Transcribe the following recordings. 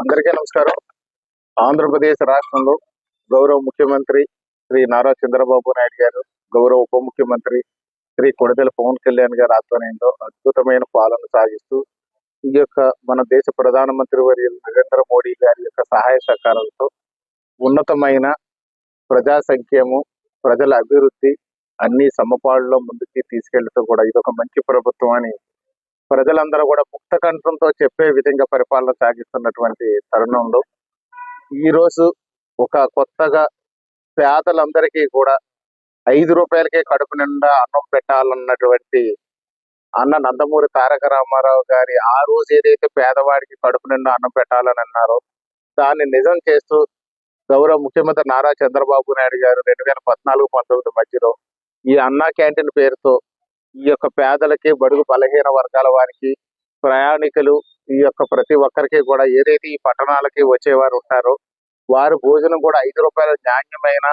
అందరికీ నమస్కారం. ఆంధ్రప్రదేశ్ రాష్ట్రంలో గౌరవ ముఖ్యమంత్రి శ్రీ నారా చంద్రబాబు నాయుడు గారు, గౌరవ ఉప ముఖ్యమంత్రి శ్రీ కొణిదెల పవన్ కళ్యాణ్ గారి ఆధ్వర్యంలో అద్భుతమైన పాలన సాగిస్తూ ఈ యొక్క మన దేశ ప్రధానమంత్రి వర్యులు నరేంద్ర మోడీ గారి యొక్క సహాయ సహకారాలతో ఉన్నతమైన ప్రజా సంక్షేమం, ప్రజల అభివృద్ధి అన్ని సమపాళ్ళలో ముందుకి తీసుకెళ్తూ కూడా ఇదొక మంచి ప్రభుత్వం అని ప్రజలందరూ కూడా ముక్త కంఠంతో చెప్పే విధంగా పరిపాలన సాగిస్తున్నటువంటి తరుణంలో ఈ రోజు ఒక కొత్తగా పేదలందరికీ కూడా 5 రూపాయలకే కడుపు నిండా అన్నం పెట్టాలన్నటువంటి అన్న నందమూరి తారక రామారావు గారి ఆ రోజు ఏదైతే పేదవాడికి కడుపు నిండా అన్నం పెట్టాలని అన్నారో దాన్ని నిజం చేస్తూ గౌరవ ముఖ్యమంత్రి నారా చంద్రబాబు నాయుడు గారు 2014-19 మధ్యలో ఈ అన్నా క్యాంటీన్ పేరుతో ఈ యొక్క పేదలకి, బడుగు బలహీన వర్గాల వారికి, ప్రయాణికులు ఈ యొక్క ప్రతి ఒక్కరికి కూడా ఏదైతే ఈ పట్టణాలకి వచ్చేవారు ఉంటారో వారు భోజనం కూడా 5 రూపాయల నాణ్యమైన,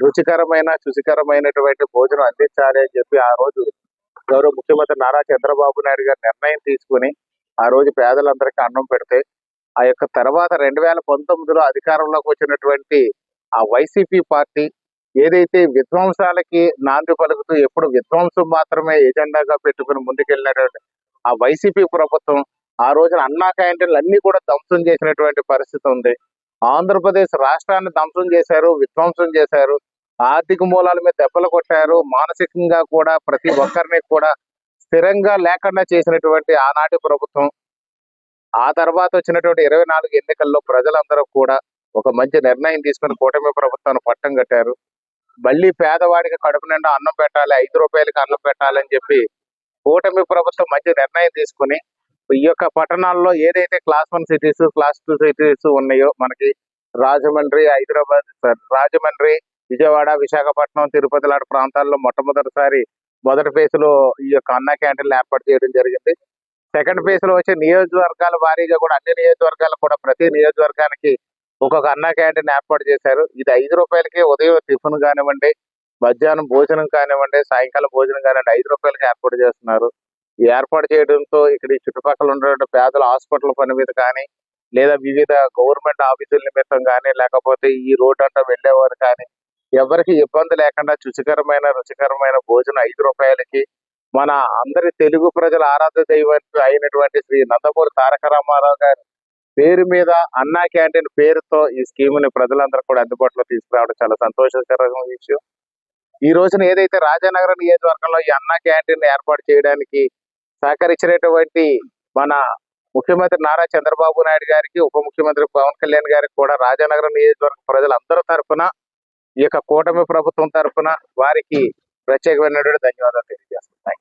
రుచికరమైన, శుచికరమైనటువంటి భోజనం అందించాలి అని చెప్పి ఆ రోజు గౌరవ ముఖ్యమంత్రి నారా చంద్రబాబు నాయుడు గారు నిర్ణయం తీసుకుని ఆ రోజు పేదలందరికీ అన్నం పెడితే ఆ యొక్క తర్వాత 2019లో అధికారంలోకి వచ్చినటువంటి ఆ వైసీపీ పార్టీ ఏదైతే విధ్వంసాలకి నాంది పలుకుతూ ఎప్పుడు విధ్వంసం మాత్రమే ఎజెండాగా పెట్టుకుని ముందుకెళ్ళినటువంటి ఆ వైసీపీ ప్రభుత్వం ఆ రోజున అన్నా క్యాంటీన్లు అన్ని కూడా ధ్వంసం చేసినటువంటి పరిస్థితి ఉంది. ఆంధ్రప్రదేశ్ రాష్ట్రాన్ని ధ్వంసం చేశారు, విధ్వంసం చేశారు, ఆర్థిక మూలాల మీద దెబ్బలు కొట్టారు, మానసికంగా కూడా ప్రతి ఒక్కరిని కూడా స్థిరంగా లేకుండా చేసినటువంటి ఆనాటి ప్రభుత్వం. ఆ తర్వాత వచ్చినటువంటి 24 ఎన్నికల్లో ప్రజలందరూ కూడా ఒక మంచి నిర్ణయం తీసుకుని కూటమి ప్రభుత్వాన్ని పట్టం కట్టారు. మళ్ళీ పేదవాడికి కడుపు నిండా అన్నం పెట్టాలి, 5 రూపాయలకి అన్నం పెట్టాలని చెప్పి కూటమి ప్రభుత్వం మంచి నిర్ణయం తీసుకుని ఈ యొక్క పట్టణాల్లో ఏదైతే క్లాస్ 1 సిటీస్, క్లాస్ 2 సిటీస్ ఉన్నాయో మనకి రాజమండ్రి, హైదరాబాద్, రాజమండ్రి, విజయవాడ, విశాఖపట్నం, తిరుపతి లాంటి ప్రాంతాల్లో మొట్టమొదటిసారి మొదటి ఫేజ్ లో ఈ యొక్క అన్నా క్యాంటీన్లు ఏర్పాటు చేయడం జరిగింది. సెకండ్ ఫేజ్ లో వచ్చే నియోజకవర్గాల వారీగా కూడా అన్ని నియోజకవర్గాలు కూడా ప్రతి నియోజకవర్గానికి ఒక్కొక్క అన్నా క్యాంటీన్ ఏర్పాటు చేశారు. ఇది 5 రూపాయలకి ఉదయం టిఫిన్ కానివ్వండి, మధ్యాహ్నం భోజనం కానివ్వండి, సాయంకాలం భోజనం కానివ్వండి 5 రూపాయలకి ఏర్పాటు చేస్తున్నారు. ఈ ఏర్పాటు చేయడంతో ఇక్కడ ఈ చుట్టుపక్కల ఉన్నటువంటి పేదల హాస్పిటల్ పని మీద కానీ, లేదా వివిధ గవర్నమెంట్ ఆఫీసుల నిమిత్తం కానీ, లేకపోతే ఈ రోడ్డు అంతా వెళ్ళేవారు కానీ ఎవరికి ఇబ్బంది లేకుండా రుచికరమైన భోజనం 5 రూపాయలకి మన అందరి తెలుగు ప్రజల ఆరాధ్య దైవం అయినటువంటి శ్రీ నందమూరి తారక రామారావు గారి పేరు మీద అన్నా క్యాంటీన్ పేరుతో ఈ స్కీముని ప్రజలందరూ కూడా అందుబాటులో తీసుకురావడం చాలా సంతోషకరమైన విషయం. ఈ రోజున ఏదైతే రాజానగరం నియోజకవర్గంలో ఈ అన్నా క్యాంటీన్ ఏర్పాటు చేయడానికి సహకరించినటువంటి మన ముఖ్యమంత్రి నారా చంద్రబాబు నాయుడు గారికి, ఉప ముఖ్యమంత్రి పవన్ కళ్యాణ్ గారికి కూడా రాజానగరం నియోజకవర్గ ప్రజలందరి తరఫున, ఈ యొక్క కూటమి ప్రభుత్వం తరఫున వారికి ప్రత్యేకమైనటువంటి ధన్యవాదాలు తెలియజేస్తున్నాయి.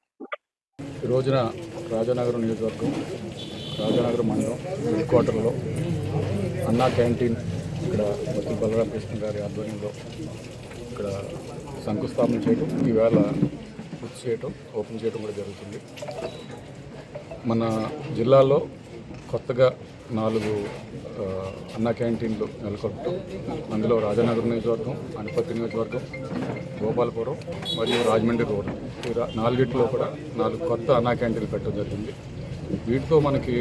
ఈ రోజున రాజానగరం నియోజకవర్గం, రాజానగరం మండలం హెడ్ క్వార్టర్లో అన్నా క్యాంటీన్ ఇక్కడ వత్తి బలరామకృష్ణ గారి ఆధ్వర్యంలో ఇక్కడ శంకుస్థాపన చేయడం, ఈవేళ పూర్తి చేయడం, ఓపెన్ చేయడం కూడా జరుగుతుంది. మన జిల్లాలో కొత్తగా 4 అన్నా క్యాంటీన్లు నెలకొల్పటం, అందులో రాజానగరం నియోజకవర్గం, అనపర్తి నియోజకవర్గం, గోపాలపురం మరియు రాజమండ్రి రోడ్, ఈ 4టిలో కూడా 4 కొత్త అన్నా క్యాంటీన్లు పెట్టడం జరిగింది. వీటితో మనకి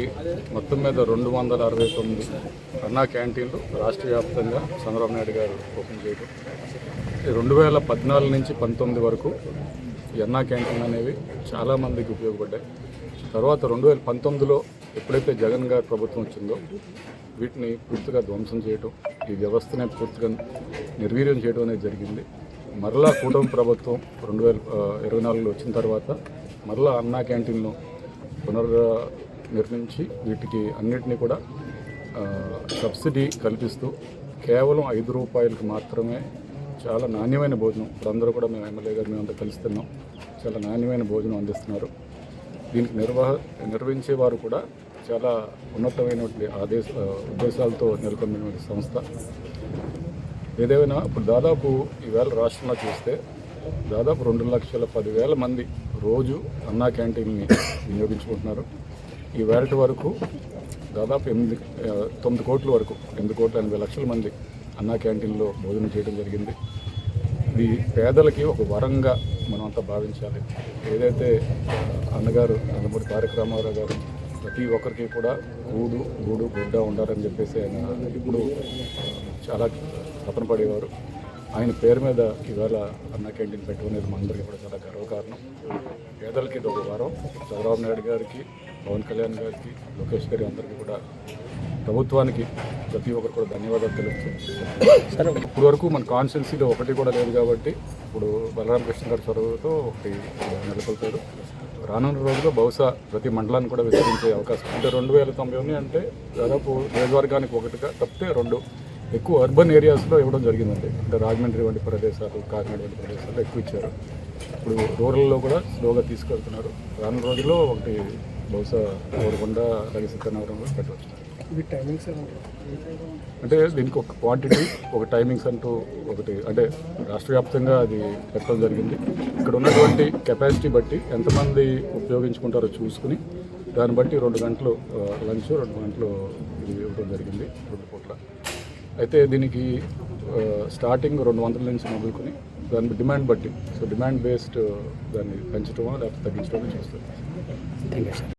మొత్తం మీద 269 అన్నా క్యాంటీన్లు రాష్ట్ర వ్యాప్తంగా చంద్రబాబు నాయుడు గారు ఓపెన్ చేయడం. 2014 నుంచి 19 వరకు ఈ అన్నా క్యాంటీన్ అనేవి చాలామందికి ఉపయోగపడ్డాయి. తర్వాత 2019లో ఎప్పుడైతే జగన్ గారి ప్రభుత్వం వచ్చిందో వీటిని పూర్తిగా ధ్వంసం చేయడం, ఈ వ్యవస్థనే పూర్తిగా నిర్వీర్యం చేయడం అనేది జరిగింది. మరలా కూటమి ప్రభుత్వం 2024లో వచ్చిన తర్వాత మరలా అన్నా క్యాంటీన్ను పునర్నిర్మించి వీటికి అన్నిటినీ కూడా సబ్సిడీ కల్పిస్తూ కేవలం 5 రూపాయలకు మాత్రమే చాలా నాణ్యమైన భోజనం, ఇప్పుడందరూ కూడా మేము ఎమ్మెల్యే గారు మేమంతా కలుస్తున్నాం, చాలా నాణ్యమైన భోజనం అందిస్తున్నారు. దీనికి నిర్వహించేవారు కూడా చాలా ఉన్నతమైనటువంటి ఉద్దేశాలతో నెలకొన్నటువంటి సంస్థ. ఏదేమైనా ఇప్పుడు దాదాపు ఈవేళ రాష్ట్రంలో చూస్తే దాదాపు 2,10,000 మంది రోజు అన్నా క్యాంటీన్ని వినియోగించుకుంటున్నారు. ఈ వేళటి వరకు దాదాపు 9 కోట్ల వరకు 8,80,00,000 మంది అన్నా క్యాంటీన్లో భోజనం చేయడం జరిగింది. ఇది పేదలకి ఒక వరంగా మనం అంతా భావించాలి. ఏదైతే అన్నగారు నందమూరి తారక రామారావు గారు ప్రతి ఒక్కరికి కూడా గూడు గుడ్డ ఉండాలని చెప్పేసి ఆయన ఇప్పుడు చాలా తపన పడేవారు. ఆయన పేరు మీద ఇవాళ అన్నా క్యాంటీన్ పెట్టుకునేది మనందరికీ కూడా చాలా గర్వకారణం. పేదలకి ఇది ఒక వారం. చంద్రబాబు నాయుడు గారికి, పవన్ కళ్యాణ్ గారికి, లోకేష్ గారి అందరికీ కూడా, ప్రభుత్వానికి ప్రతి ఒక్కరు కూడా ధన్యవాదాలు తెలుపుతాం. ఇప్పుడు వరకు మన కాన్స్టిట్యున్సీలో ఒకటి కూడా లేదు కాబట్టి ఇప్పుడు బలరామకృష్ణ గారి చొరవతో ఒకటి నెలకొల్పారు. రానున్న రోజుల్లో బహుశా ప్రతి మండలాన్ని కూడా విస్తరించే అవకాశం, అంటే 2090 అంటే దాదాపు నియోజకవర్గానికి ఒకటిగా తప్పితే 2 ఎక్కువ అర్బన్ ఏరియాస్లో ఇవ్వడం జరిగిందండి. అంటే రాజమండ్రి వంటి ప్రదేశాలు, కాకినాడ వంటి ప్రదేశాల్లో ఎక్కువ ఇచ్చారు. ఇప్పుడు రూరల్లో కూడా స్లోగా తీసుకెళ్తున్నారు. రానున్న రోజుల్లో ఒకటి బహుశా కోరుకొండ అలాగే సత్యనగరంలో పెట్టవచ్చు. ఇవి టైమింగ్స్ అంటే దీనికి ఒక క్వాంటిటీ, ఒక టైమింగ్స్ అంటూ ఒకటి, అంటే రాష్ట్ర వ్యాప్తంగా అది పెట్టడం జరిగింది. ఇక్కడ ఉన్నటువంటి కెపాసిటీ బట్టి ఎంతమంది ఉపయోగించుకుంటారో చూసుకుని దాన్ని బట్టి 2 గంటలు లంచ్, 2 గంటలు ఇది ఇవ్వడం జరిగింది 2 పూట్ల. అయితే దీనికి స్టార్టింగ్ 200 నుంచి మొదలుకొని దాని డిమాండ్ బట్టి, సో డిమాండ్ బేస్డ్ దాన్ని పెంచడమో లేకపోతే తగ్గించడమో చేస్తుంది. Thank you sir.